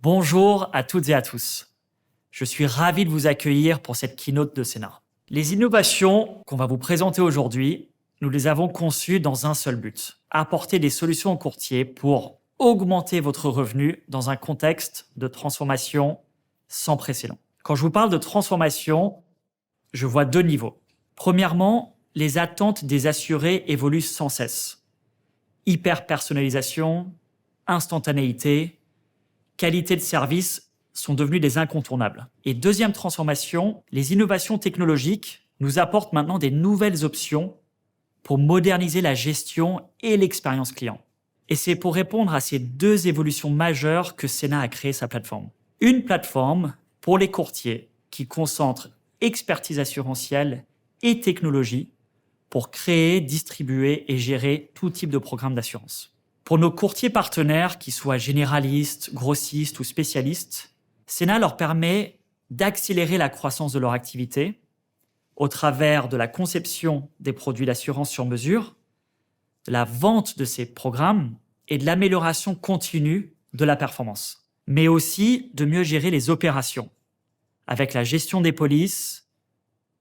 Bonjour à toutes et à tous. Je suis ravi de vous accueillir pour cette keynote de Sénat. Les innovations qu'on va vous présenter aujourd'hui, nous les avons conçues dans un seul but, apporter des solutions aux courtiers pour augmenter votre revenu dans un contexte de transformation sans précédent. Quand je vous parle de transformation, je vois deux niveaux. Premièrement, les attentes des assurés évoluent sans cesse. Hyper-personnalisation, instantanéité, qualité de service sont devenus des incontournables. Et deuxième transformation, les innovations technologiques nous apportent maintenant des nouvelles options pour moderniser la gestion et l'expérience client. Et c'est pour répondre à ces deux évolutions majeures que Sénat a créé sa plateforme. Une plateforme pour les courtiers qui concentre expertise assurantielle et technologie pour créer, distribuer et gérer tout type de programme d'assurance. Pour nos courtiers partenaires, qu'ils soient généralistes, grossistes ou spécialistes, Sénat leur permet d'accélérer la croissance de leur activité au travers de la conception des produits d'assurance sur mesure, de la vente de ces programmes et de l'amélioration continue de la performance, mais aussi de mieux gérer les opérations avec la gestion des polices,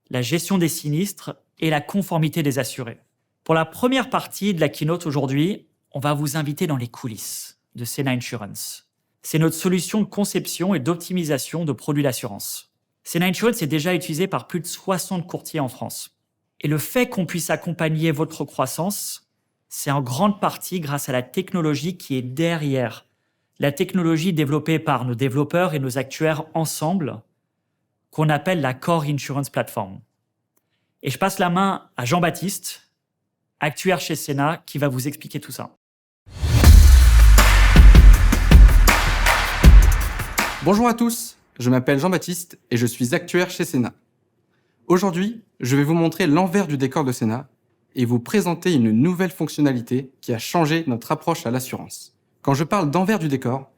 la gestion des sinistres et la conformité des assurés. Pour la première partie de la keynote aujourd'hui, on va vous inviter dans les coulisses de Sénat Insurance. C'est notre solution de conception et d'optimisation de produits d'assurance. Sénat Insurance est déjà utilisé par plus de 60 courtiers en France. Et le fait qu'on puisse accompagner votre croissance, c'est en grande partie grâce à la technologie qui est derrière. La technologie développée par nos développeurs et nos actuaires ensemble, qu'on appelle la Core Insurance Platform. Et je passe la main à Jean-Baptiste, actuaire chez Sénat, qui va vous expliquer tout ça. Bonjour à tous, je m'appelle Jean-Baptiste et je suis actuaire chez Sénat. Aujourd'hui, je vais vous montrer l'envers du décor de Sénat et vous présenter une nouvelle fonctionnalité qui a changé notre approche à l'assurance. Quand je parle d'envers du décor,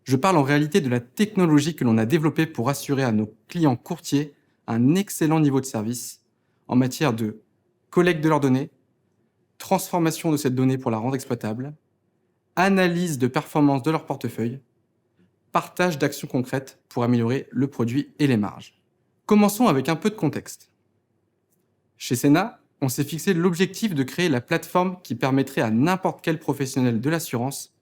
je parle en réalité de la technologie que l'on a développée pour assurer à nos clients courtiers un excellent niveau de service en matière de collecte de leurs données, transformation de cette donnée pour la rendre exploitable, analyse de performance de leur portefeuille, partage d'actions concrètes pour améliorer le produit et les marges. Commençons avec un peu de contexte. Chez Sénat, on s'est fixé l'objectif de créer la plateforme qui permettrait à n'importe quel professionnel de l'assurance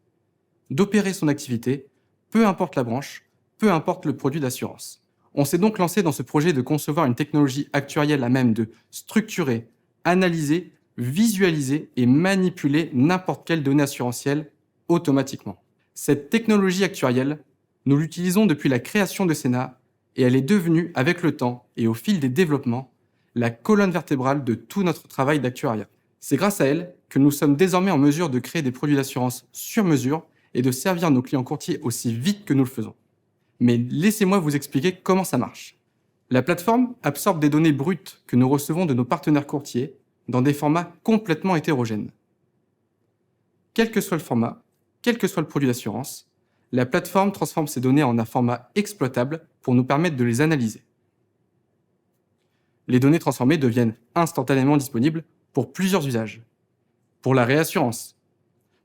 d'opérer son activité, peu importe la branche, peu importe le produit d'assurance. On s'est donc lancé dans ce projet de concevoir une technologie actuarielle à même de structurer, analyser, visualiser et manipuler n'importe quelle donnée assurantielle automatiquement. Cette technologie actuarielle, nous l'utilisons depuis la création de Sénat et elle est devenue, avec le temps et au fil des développements, la colonne vertébrale de tout notre travail d'actuariat. C'est grâce à elle que nous sommes désormais en mesure de créer des produits d'assurance sur mesure et de servir nos clients courtiers aussi vite que nous le faisons. Mais laissez-moi vous expliquer comment ça marche. La plateforme absorbe des données brutes que nous recevons de nos partenaires courtiers dans des formats complètement hétérogènes. Quel que soit le format, quel que soit le produit d'assurance, la plateforme transforme ces données en un format exploitable pour nous permettre de les analyser. Les données transformées deviennent instantanément disponibles pour plusieurs usages. Pour la réassurance,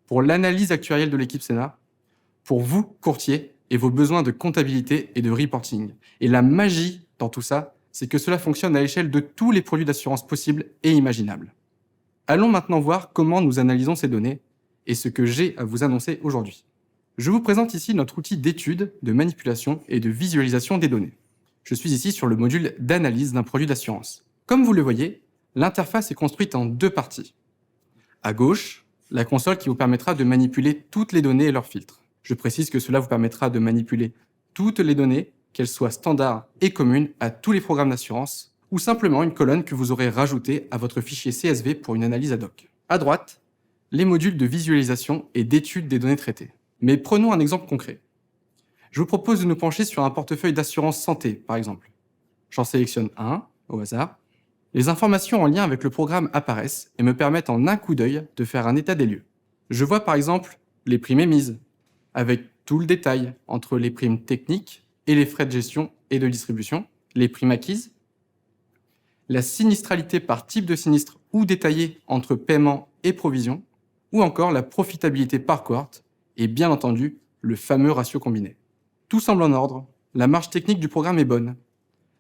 pour l'analyse actuarielle de l'équipe Sénat, pour vous, courtiers, et vos besoins de comptabilité et de reporting. Et la magie dans tout ça, c'est que cela fonctionne à l'échelle de tous les produits d'assurance possibles et imaginables. Allons maintenant voir comment nous analysons ces données et ce que j'ai à vous annoncer aujourd'hui. Je vous présente ici notre outil d'étude, de manipulation et de visualisation des données. Je suis ici sur le module d'analyse d'un produit d'assurance. Comme vous le voyez, l'interface est construite en deux parties. À gauche, la console qui vous permettra de manipuler toutes les données et leurs filtres. Je précise que cela vous permettra de manipuler toutes les données, qu'elles soient standards et communes à tous les programmes d'assurance, ou simplement une colonne que vous aurez rajoutée à votre fichier CSV pour une analyse ad hoc. À droite, les modules de visualisation et d'étude des données traitées. Mais prenons un exemple concret. Je vous propose de nous pencher sur un portefeuille d'assurance santé, par exemple. J'en sélectionne un, au hasard. Les informations en lien avec le programme apparaissent et me permettent en un coup d'œil de faire un état des lieux. Je vois par exemple les primes émises, avec tout le détail entre les primes techniques et les frais de gestion et de distribution, les primes acquises, la sinistralité par type de sinistre ou détaillée entre paiement et provision, ou encore la profitabilité par cohorte et bien entendu le fameux ratio combiné. Tout semble en ordre, la marche technique du programme est bonne.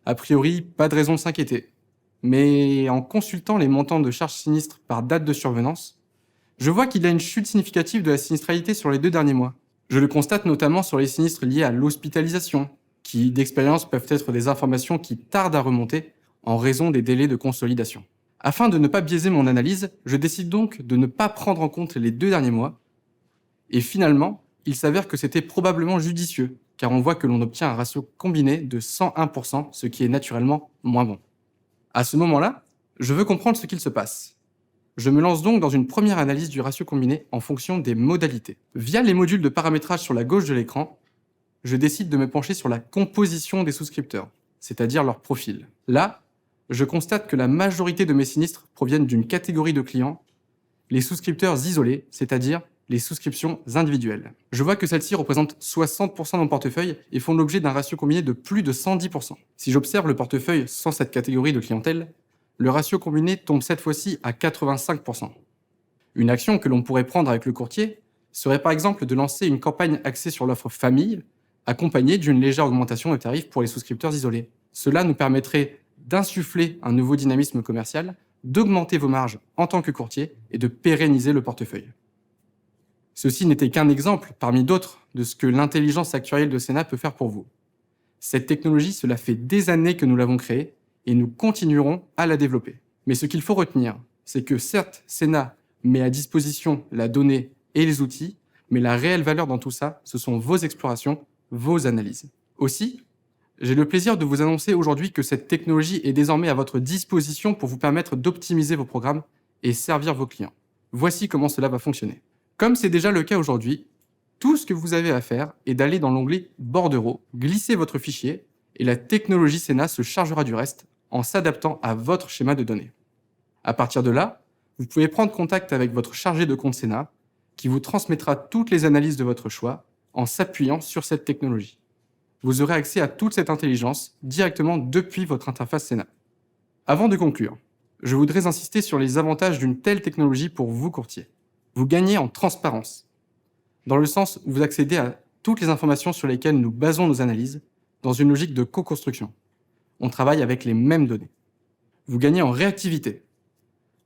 A priori, pas de raison de s'inquiéter. Mais en consultant les montants de charges sinistres par date de survenance, je vois qu'il y a une chute significative de la sinistralité sur les 2 derniers mois. Je le constate notamment sur les sinistres liés à l'hospitalisation, qui, d'expérience, peuvent être des informations qui tardent à remonter en raison des délais de consolidation. Afin de ne pas biaiser mon analyse, je décide donc de ne pas prendre en compte les 2 derniers mois. Et finalement, il s'avère que c'était probablement judicieux, car on voit que l'on obtient un ratio combiné de 101%, ce qui est naturellement moins bon. À ce moment-là, je veux comprendre ce qu'il se passe. Je me lance donc dans une première analyse du ratio combiné en fonction des modalités. Via les modules de paramétrage sur la gauche de l'écran, je décide de me pencher sur la composition des souscripteurs, c'est-à-dire leur profil. Là, je constate que la majorité de mes sinistres proviennent d'une catégorie de clients, les souscripteurs isolés, c'est-à-dire les souscriptions individuelles. Je vois que celles-ci représentent 60% de mon portefeuille et font l'objet d'un ratio combiné de plus de 110%. Si j'observe le portefeuille sans cette catégorie de clientèle, le ratio combiné tombe cette fois-ci à 85%. Une action que l'on pourrait prendre avec le courtier serait par exemple de lancer une campagne axée sur l'offre famille, accompagnée d'une légère augmentation de tarifs pour les souscripteurs isolés. Cela nous permettrait d'insuffler un nouveau dynamisme commercial, d'augmenter vos marges en tant que courtier et de pérenniser le portefeuille. Ceci n'était qu'un exemple parmi d'autres de ce que l'intelligence actuarielle de Sénat peut faire pour vous. Cette technologie, cela fait des années que nous l'avons créée et nous continuerons à la développer. Mais ce qu'il faut retenir, c'est que certes, Sénat met à disposition la donnée et les outils, mais la réelle valeur dans tout ça, ce sont vos explorations, vos analyses. Aussi, j'ai le plaisir de vous annoncer aujourd'hui que cette technologie est désormais à votre disposition pour vous permettre d'optimiser vos programmes et servir vos clients. Voici comment cela va fonctionner. Comme c'est déjà le cas aujourd'hui, tout ce que vous avez à faire est d'aller dans l'onglet Bordereau, glisser votre fichier et la technologie Sénat se chargera du reste en s'adaptant à votre schéma de données. À partir de là, vous pouvez prendre contact avec votre chargé de compte Sénat qui vous transmettra toutes les analyses de votre choix en s'appuyant sur cette technologie. Vous aurez accès à toute cette intelligence directement depuis votre interface Sénat. Avant de conclure, je voudrais insister sur les avantages d'une telle technologie pour vous courtiers. Vous gagnez en transparence, dans le sens où vous accédez à toutes les informations sur lesquelles nous basons nos analyses dans une logique de co-construction. On travaille avec les mêmes données. Vous gagnez en réactivité.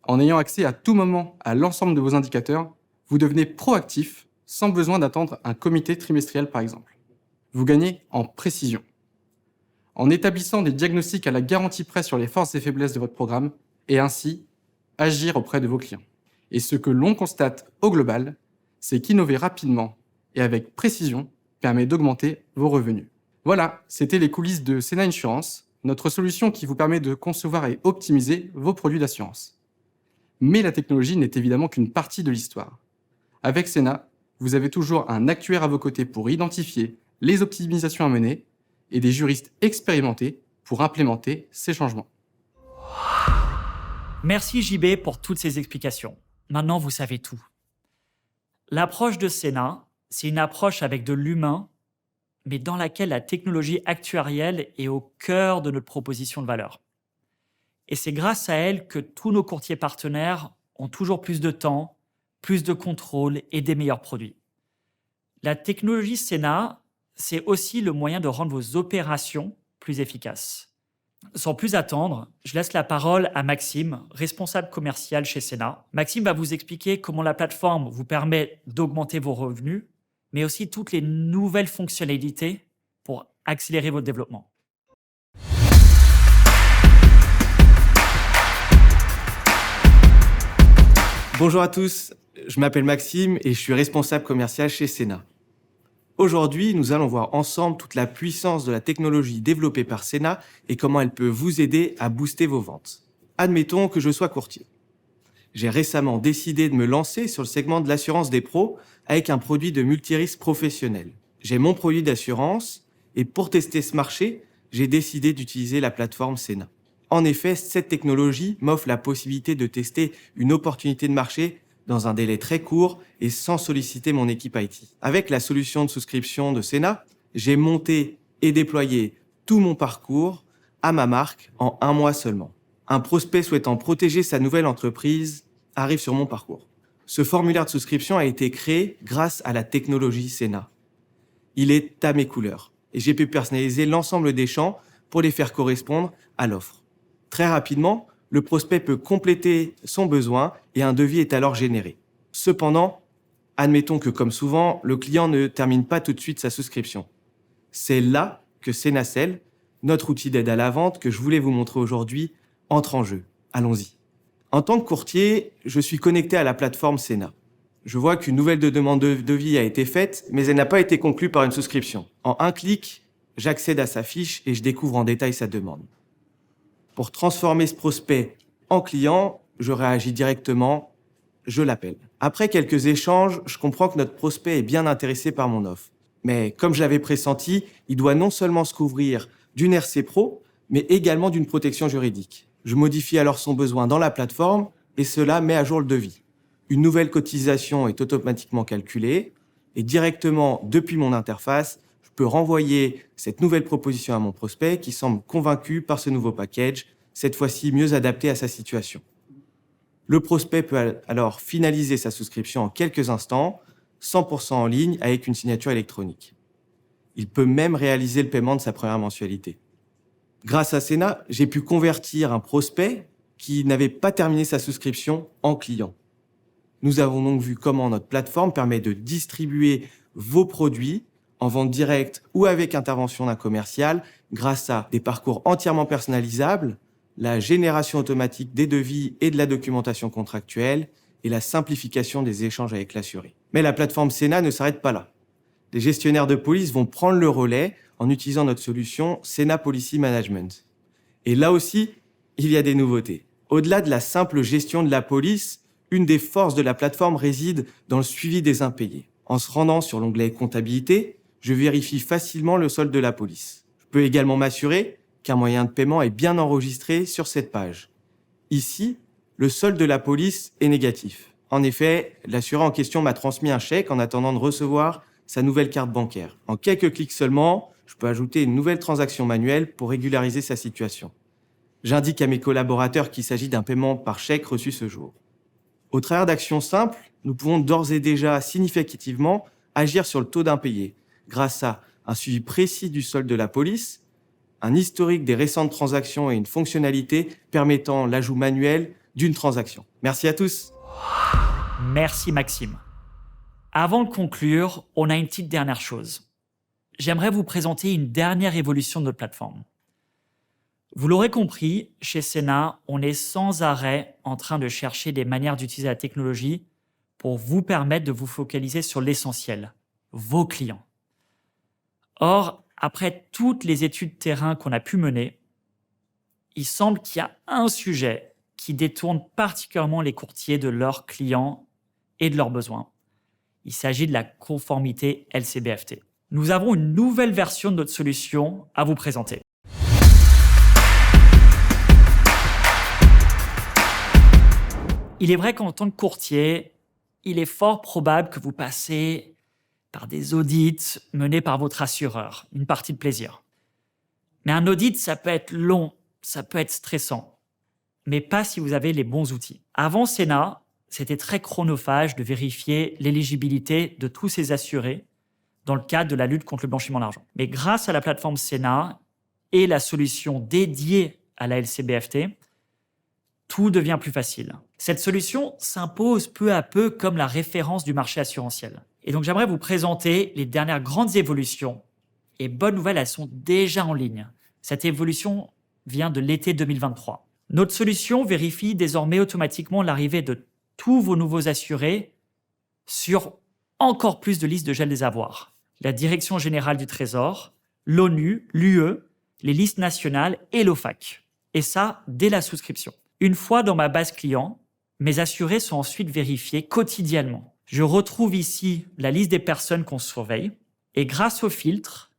En ayant accès à tout moment à l'ensemble de vos indicateurs, vous devenez proactif sans besoin d'attendre un comité trimestriel par exemple. Vous gagnez en précision. En établissant des diagnostics à la garantie près sur les forces et faiblesses de votre programme et ainsi agir auprès de vos clients. Et ce que l'on constate au global, c'est qu'innover rapidement et avec précision permet d'augmenter vos revenus. Voilà, c'était les coulisses de Sénat Insurance, notre solution qui vous permet de concevoir et optimiser vos produits d'assurance. Mais la technologie n'est évidemment qu'une partie de l'histoire. Avec Sénat, vous avez toujours un actuaire à vos côtés pour identifier les optimisations à mener et des juristes expérimentés pour implémenter ces changements. Merci JB pour toutes ces explications. Maintenant, vous savez tout. L'approche de Sénat, c'est une approche avec de l'humain, mais dans laquelle la technologie actuarielle est au cœur de notre proposition de valeur. Et c'est grâce à elle que tous nos courtiers partenaires ont toujours plus de temps, plus de contrôle et des meilleurs produits. La technologie Sénat, c'est aussi le moyen de rendre vos opérations plus efficaces. Sans plus attendre, je laisse la parole à Maxime, responsable commercial chez Sénat. Maxime va vous expliquer comment la plateforme vous permet d'augmenter vos revenus, mais aussi toutes les nouvelles fonctionnalités pour accélérer votre développement. Bonjour à tous, je m'appelle Maxime et je suis responsable commercial chez Sénat. Aujourd'hui, nous allons voir ensemble toute la puissance de la technologie développée par Sénat et comment elle peut vous aider à booster vos ventes. Admettons que je sois courtier. J'ai récemment décidé de me lancer sur le segment de l'assurance des pros avec un produit de multirisque professionnel. J'ai mon produit d'assurance et pour tester ce marché, j'ai décidé d'utiliser la plateforme Sénat. En effet, cette technologie m'offre la possibilité de tester une opportunité de marché dans un délai très court et sans solliciter mon équipe IT. Avec la solution de souscription de Sénat, j'ai monté et déployé tout mon parcours à ma marque en 1 mois seulement. Un prospect souhaitant protéger sa nouvelle entreprise arrive sur mon parcours. Ce formulaire de souscription a été créé grâce à la technologie Sénat. Il est à mes couleurs. et j'ai pu personnaliser l'ensemble des champs pour les faire correspondre à l'offre. Très rapidement, le prospect peut compléter son besoin et un devis est alors généré. Cependant, admettons que, comme souvent, le client ne termine pas tout de suite sa souscription. C'est là que Senacel, notre outil d'aide à la vente que je voulais vous montrer aujourd'hui, entre en jeu. Allons-y. En tant que courtier, je suis connecté à la plateforme Sena. Je vois qu'une nouvelle demande de devis a été faite, mais elle n'a pas été conclue par une souscription. En un clic, j'accède à sa fiche et je découvre en détail sa demande. Pour transformer ce prospect en client, je réagis directement, je l'appelle. Après quelques échanges, je comprends que notre prospect est bien intéressé par mon offre. Mais comme je l'avais pressenti, il doit non seulement se couvrir d'une RC Pro, mais également d'une protection juridique. Je modifie alors son besoin dans la plateforme et cela met à jour le devis. Une nouvelle cotisation est automatiquement calculée et directement depuis mon interface, je peux renvoyer cette nouvelle proposition à mon prospect qui semble convaincu par ce nouveau package, cette fois-ci mieux adapté à sa situation. Le prospect peut alors finaliser sa souscription en quelques instants, 100% en ligne avec une signature électronique. Il peut même réaliser le paiement de sa première mensualité. Grâce à Sena, j'ai pu convertir un prospect qui n'avait pas terminé sa souscription en client. Nous avons donc vu comment notre plateforme permet de distribuer vos produits en vente directe ou avec intervention d'un commercial grâce à des parcours entièrement personnalisables, la génération automatique des devis et de la documentation contractuelle et la simplification des échanges avec l'assuré. Mais la plateforme Sena ne s'arrête pas là. Les gestionnaires de police vont prendre le relais en utilisant notre solution Sena Policy Management. Et là aussi, il y a des nouveautés. Au-delà de la simple gestion de la police, une des forces de la plateforme réside dans le suivi des impayés. En se rendant sur l'onglet Comptabilité, je vérifie facilement le solde de la police. Je peux également m'assurer qu'un moyen de paiement est bien enregistré sur cette page. Ici, le solde de la police est négatif. En effet, l'assureur en question m'a transmis un chèque en attendant de recevoir sa nouvelle carte bancaire. En quelques clics seulement, je peux ajouter une nouvelle transaction manuelle pour régulariser sa situation. J'indique à mes collaborateurs qu'il s'agit d'un paiement par chèque reçu ce jour. Au travers d'actions simples, nous pouvons d'ores et déjà significativement agir sur le taux d'impayé grâce à un suivi précis du solde de la police, un historique des récentes transactions et une fonctionnalité permettant l'ajout manuel d'une transaction. Merci à tous. Merci Maxime. Avant de conclure, on a une petite dernière chose. J'aimerais vous présenter une dernière évolution de notre plateforme. Vous l'aurez compris, chez Sena, on est sans arrêt en train de chercher des manières d'utiliser la technologie pour vous permettre de vous focaliser sur l'essentiel, vos clients. Or, après toutes les études terrain qu'on a pu mener, il semble qu'il y a un sujet qui détourne particulièrement les courtiers de leurs clients et de leurs besoins. Il s'agit de la conformité LCBFT. Nous avons une nouvelle version de notre solution à vous présenter. Il est vrai qu'en tant que courtier, il est fort probable que vous passez par des audits menés par votre assureur, une partie de plaisir. Mais un audit, ça peut être long, ça peut être stressant, mais pas si vous avez les bons outils. Avant Sena, c'était très chronophage de vérifier l'éligibilité de tous ces assurés dans le cadre de la lutte contre le blanchiment d'argent. Mais grâce à la plateforme Sena et la solution dédiée à la LCBFT, tout devient plus facile. Cette solution s'impose peu à peu comme la référence du marché assurantiel. Et donc j'aimerais vous présenter les dernières grandes évolutions. Et bonne nouvelle, elles sont déjà en ligne. Cette évolution vient de l'été 2023. Notre solution vérifie désormais automatiquement l'arrivée de tous vos nouveaux assurés sur encore plus de listes de gel des avoirs. La Direction générale du Trésor, l'ONU, l'UE, les listes nationales et l'OFAC. Et ça, dès la souscription. Une fois dans ma base client, mes assurés sont ensuite vérifiés quotidiennement. Je retrouve ici la liste des personnes qu'on surveille et grâce au filtre,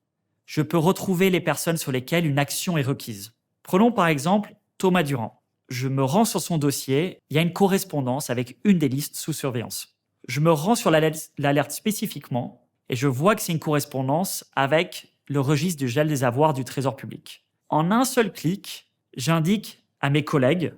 je peux retrouver les personnes sur lesquelles une action est requise. Prenons par exemple Thomas Durand. Je me rends sur son dossier, il y a une correspondance avec une des listes sous surveillance. Je me rends sur l'alerte spécifiquement et je vois que c'est une correspondance avec le registre du gel des avoirs du Trésor public. En un seul clic, j'indique à mes collègues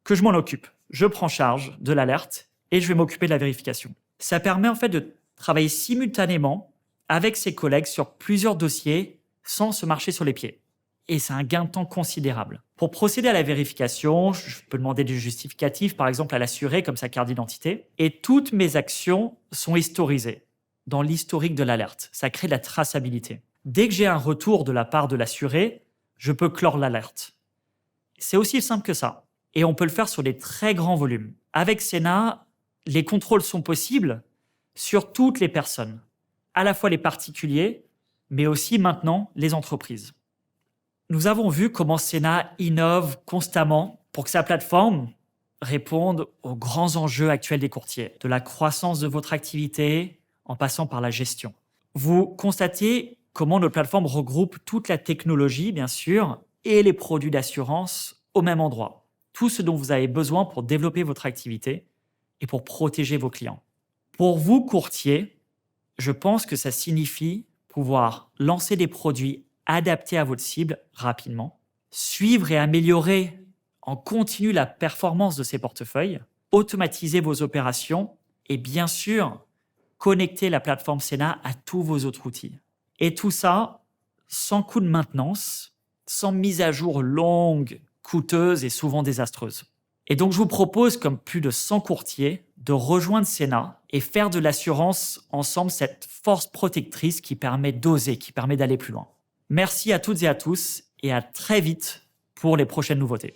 que je m'en occupe. Je prends charge de l'alerte et je vais m'occuper de la vérification. Ça permet en fait de travailler simultanément avec ses collègues sur plusieurs dossiers sans se marcher sur les pieds. Et c'est un gain de temps considérable. Pour procéder à la vérification, je peux demander des justificatifs, par exemple à l'assuré, comme sa carte d'identité. Et toutes mes actions sont historisées dans l'historique de l'alerte. Ça crée de la traçabilité. Dès que j'ai un retour de la part de l'assuré, je peux clore l'alerte. C'est aussi simple que ça. Et on peut le faire sur des très grands volumes. Avec Sena, les contrôles sont possibles sur toutes les personnes, à la fois les particuliers, mais aussi maintenant les entreprises. Nous avons vu comment Sena innove constamment pour que sa plateforme réponde aux grands enjeux actuels des courtiers, de la croissance de votre activité en passant par la gestion. Vous constatez comment notre plateforme regroupe toute la technologie, bien sûr, et les produits d'assurance au même endroit. Tout ce dont vous avez besoin pour développer votre activité et pour protéger vos clients. Pour vous, courtiers, je pense que ça signifie pouvoir lancer des produits adaptés à votre cible rapidement, suivre et améliorer en continu la performance de ces portefeuilles, automatiser vos opérations et bien sûr, connecter la plateforme Sena à tous vos autres outils. Et tout ça sans coût de maintenance, sans mise à jour longue, coûteuse et souvent désastreuse. Et donc, je vous propose, comme plus de 100 courtiers, de rejoindre Sena et faire de l'assurance ensemble cette force protectrice qui permet d'oser, qui permet d'aller plus loin. Merci à toutes et à tous et à très vite pour les prochaines nouveautés.